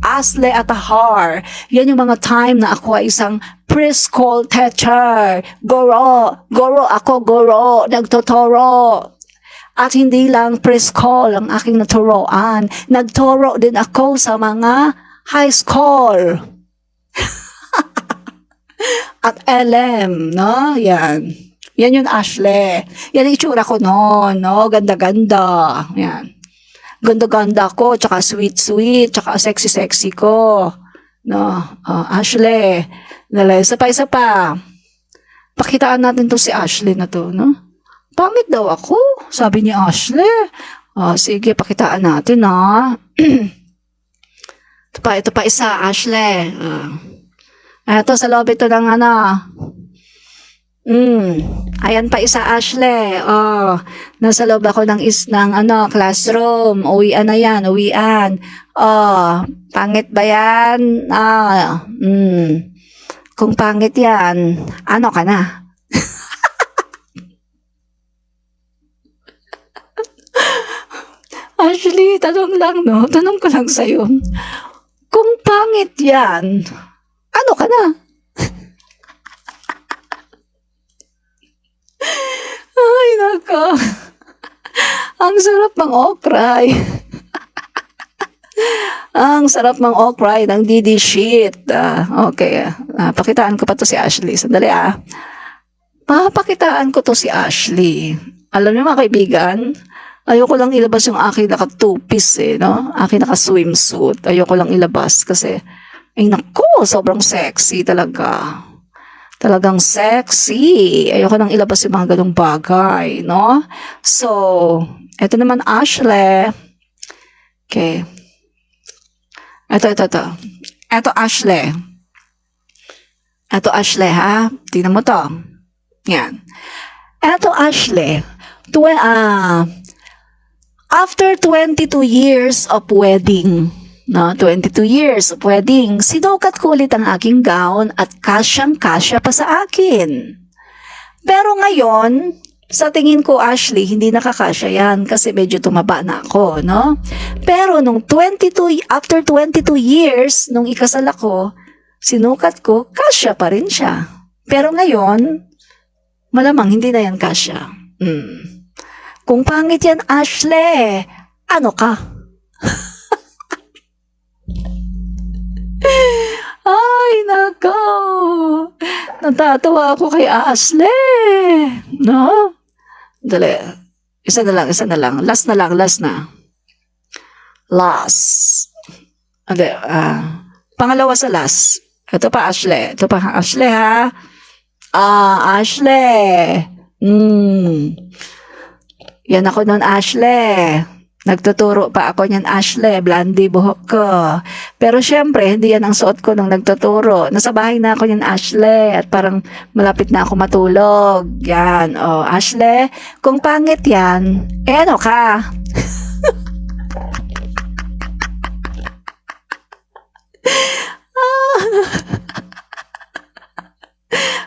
Asle at Har. Yan yung mga time na ako ay isang preschool teacher. Guro, nagtuturo. At hindi lang preschool ang aking naturoan. Nagturo din ako sa mga high school. At LM, no? Yan. Yan yung Ashley. Yan yung itsura ko noon, no? Ganda-ganda. Yan. Ganda-ganda ko, tsaka sweet-sweet, tsaka sexy-sexy ko. No? Ashley. Isa pa. Pakitaan natin to si Ashley na to, no? Pangit daw ako, sabi ni Ashley. Sige, pakitaan natin, ha? Ito pa isa, Ashley. Ito, sa loob ito ng ayan pa isa, Ashley. Nasa loob ako ng classroom. Uwian na yan, uwian. Pangit ba yan? Kung pangit yan, ano ka na? Ashley, tanong lang, no? Tanong ko lang sa'yo. Kung pangit yan, ano ka na? Ay, nako. Ang sarap mang okray. Ang sarap mang okray ng DD sheet. Okay. Pakitaan ko pa to si Ashley. Sandali, papakitaan ko to si Ashley. Alam niyo mga kaibigan, ayoko lang ilabas yung aking naka-two-piece, no? Aking naka-swimsuit. Ayoko lang ilabas kasi, ay nako, sobrang sexy talaga. Talagang sexy. Ayoko lang ilabas yung mga ganung bagay, no? So, eto naman, Ashley. Okay. Eto. Eto, Ashley. Eto, Ashley, ha? Tingnan mo to. Yan. Eto, Ashley. After 22 years of wedding, no, 22 years of wedding, sinukat ko ulit ang aking gown at kasyang-kasya pa sa akin. Pero ngayon, sa tingin ko, Ashley, hindi nakakasya yan kasi medyo tumaba na ako, no? Pero after 22 years, nung ikasal ako, sinukat ko, kasya pa rin siya. Pero ngayon, malamang hindi na yan kasya. Kung pangit yan, Ashley, ano ka? Ay, nako. Natatawa ako kay Ashley. No? Dali. Isa na lang. Last na. Last. Pangalawa sa last. Ito pa, Ashley. Ashley, ha? Ashley. Yan ako nun, Ashley. Nagtuturo pa ako niyan, Ashley. Blondie buhok ko. Pero syempre, hindi yan ang suot ko nung nagtuturo. Nasa bahay na ako niyan, Ashley. At parang malapit na ako matulog. Yan. Ashley, kung pangit yan, ano ka?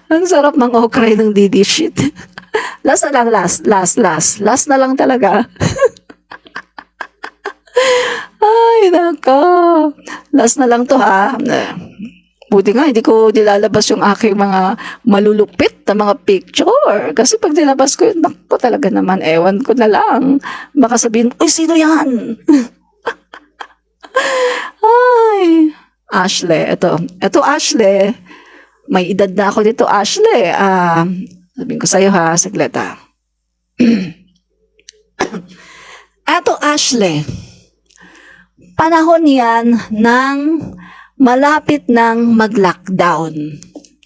Ang sarap mang okray ng DD sheet. Last na lang, last na lang talaga. Ay, nako. Last na lang to, ha. Buti nga, hindi ko nilalabas yung aking mga malulupit na mga picture. Kasi pag nilabas ko yun, nako talaga naman, ewan ko na lang. Baka sabihin, uy, sino yan? Ay, Ashley, ito Ashley. May edad na ako dito, Ashley. Sabihin ko sa'yo, ha, saglit, ha. Ito, Ashley. Panahon yan ng malapit ng mag-lockdown.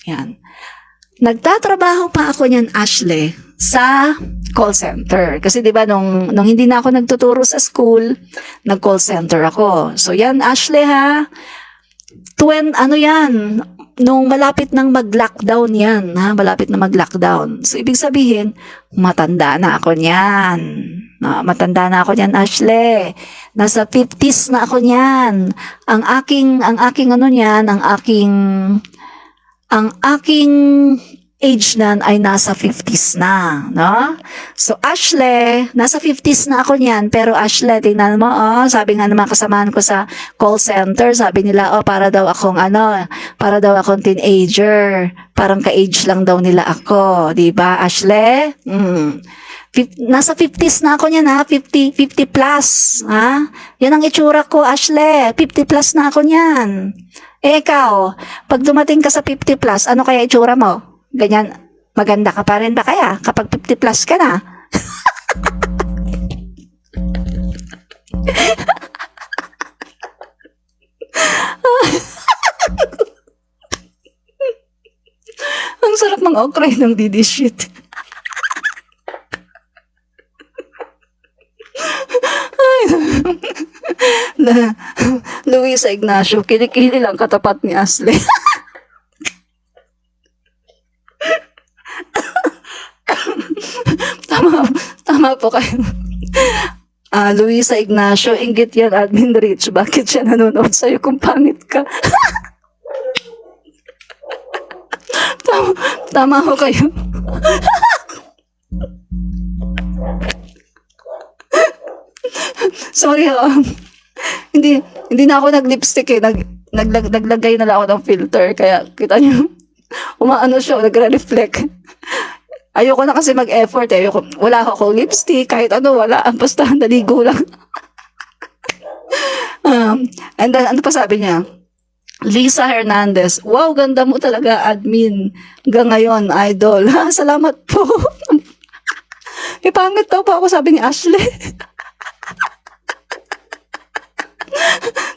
Yan. Nagtatrabaho pa ako niyan, Ashley, sa call center. Kasi 'di ba nung hindi na ako nagtuturo sa school, nag-call center ako. So yan, Ashley, ha. Yan, nung malapit ng mag-lockdown yan, ha, malapit na mag-lockdown. So ibig sabihin, matanda na ako niyan. Matanda na ako niyan, Ashley. Nasa 50s na ako niyan. Ang aking age nan ay nasa 50s na, no? So, Ashley, nasa 50s na ako niyan, pero Ashley, tingnan mo, oh, sabi nga naman kasamahan ko sa call center, sabi nila, oh, para daw akong teenager, parang ka-age lang daw nila ako, di ba, Ashley? Nasa 50s na ako niyan, ha? 50 plus, ha? Yan ang itsura ko, Ashley, 50 plus na ako niyan. Eh, ikaw, pag dumating ka sa 50 plus, ano kaya itsura mo? Ganyan, maganda ka pa rin ba kaya kapag 50 plus ka na? Ang sarap ng okray ng Didi shit. Luisa Ignacio, kilikili lang katapat ni Ashley. Tama po kayo. Luisa Ignacio, inggit yan, Admin Rich. Bakit siya nanonood sa'yo kung pangit ka? tama ho kayo. Sorry ho. Hindi na ako nag-lipstick eh. Naglagay na lang ako ng filter. Kaya kita nyo, umaano siya, nagre-reflect. Ayoko na kasi mag-effort eh. Wala ako lipstick, kahit ano, wala. Basta naligo lang. And then, ano pa sabi niya? Lisa Hernandez, wow, ganda mo talaga, admin. Hanggang ngayon, idol. Salamat po. Pangit daw po ako, sabi ni Ashley.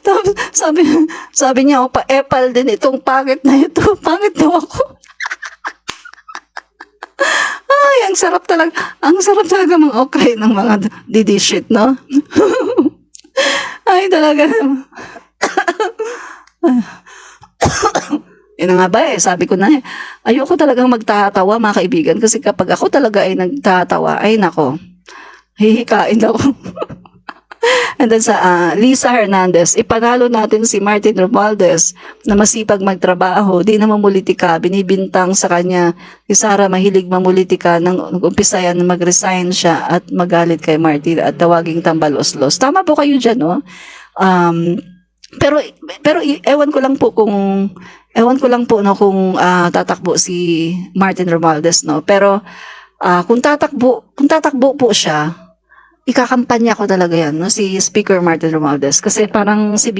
Tapos, sabi niya, oh, pa-epal din itong pangit na ito. Pangit daw ako. Ay, ang sarap talaga. Ang sarap talaga mga okay ng mga Didi shit, no? Ay, talaga. Yun nga ba eh, sabi ko na eh, ayoko talagang magtatawa mga kaibigan kasi kapag ako talaga ay nagtatawa, ay nako, hihikain ako. And then sa Lisa Hernandez, ipanalo natin si Martin Romualdez na masipag magtrabaho, di na mamulitika, binibintang sa kanya si Sara mahilig mamulitika nang umpisa yan mag-resign siya at magalit kay Martin at tawaging tambalos-los. Tama po kayo dyan, no? Pero ewan ko lang po no kung tatakbo si Martin Romualdez, no. Pero kung tatakbo po siya, ikakampanya ko talaga yan, no, si Speaker Martin Romualdez kasi parang si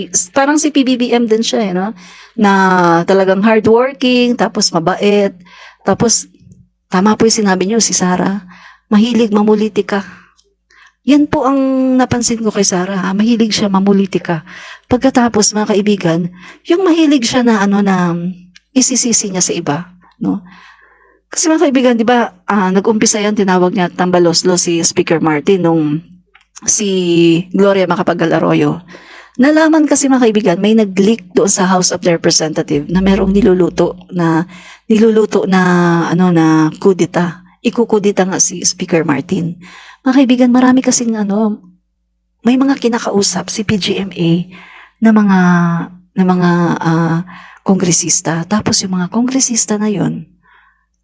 PBBM din siya, no, na talagang hardworking, tapos mabait, tapos tama po yung sinabi niyo si Sara, mahilig mamulitika. Yan po ang napansin ko kay Sara, mahilig siya mamulitika. Pagkatapos mga kaibigan, yung mahilig siya na na isisisi niya sa iba, no? Kasi mga kaibigan, di ba, nag-umpisa yan, tinawag niya tambaloslo si Speaker Martin nung si Gloria Macapagal Arroyo. Nalaman kasi mga kaibigan, may nag-leak doon sa House of Representatives na merong niluluto na kudita. Ikukudita nga si Speaker Martin. Mga kaibigan, marami kasing may mga kinakausap si PGMA na mga kongresista. Tapos yung mga kongresista na yon,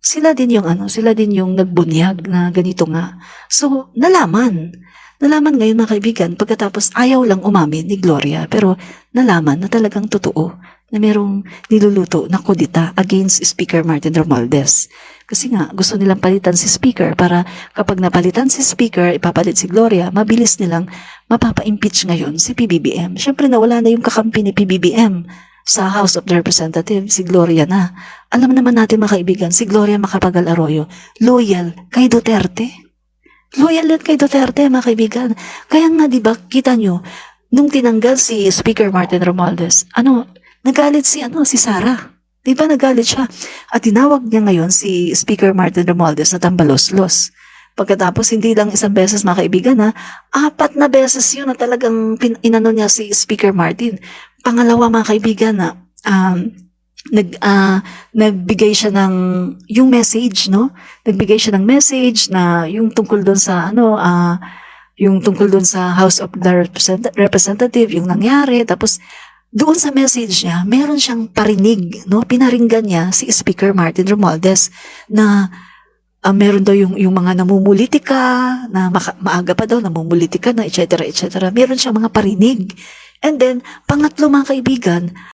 sila din yung nagbunyag na ganito nga. So, nalaman ngayon mga kaibigan, pagkatapos ayaw lang umamin ni Gloria, pero nalaman na talagang totoo na merong niluluto na kudita against Speaker Martin Romualdez. Kasi nga, gusto nilang palitan si Speaker para kapag napalitan si Speaker, ipapalit si Gloria, mabilis nilang mapapa-impeach ngayon si PBBM. Siyempre, nawala na yung kakampi ni PBBM sa House of Representatives, si Gloria na. Alam naman natin mga kaibigan, si Gloria Macapagal Arroyo, loyal kay Duterte. Loyal yan kay Duterte, mga kaibigan. Kaya nga, di ba, kita nyo, nung tinanggal si Speaker Martin Romualdez, nagalit si Sara. Di ba, nagalit siya. At tinawag niya ngayon si Speaker Martin Romualdez na tambalos-los. Pagkatapos, hindi lang isang beses mga kaibigan, 4 na beses yun na talagang inano niya si Speaker Martin. Pangalawa mga kaibigan na nagbigay siya ng yung message, no? Nagbigay siya ng message na yung tungkol doon sa yung tungkol doon sa House of the Representative, yung nangyari. Tapos doon sa message niya, meron siyang parinig, no? Pinaringgan niya si Speaker Martin Romualdez na meron daw yung mga namumulitika, na maaga pa daw namumulitika na, etc., etc. Meron siyang mga parinig. And then, pangatlo mga kaibigan,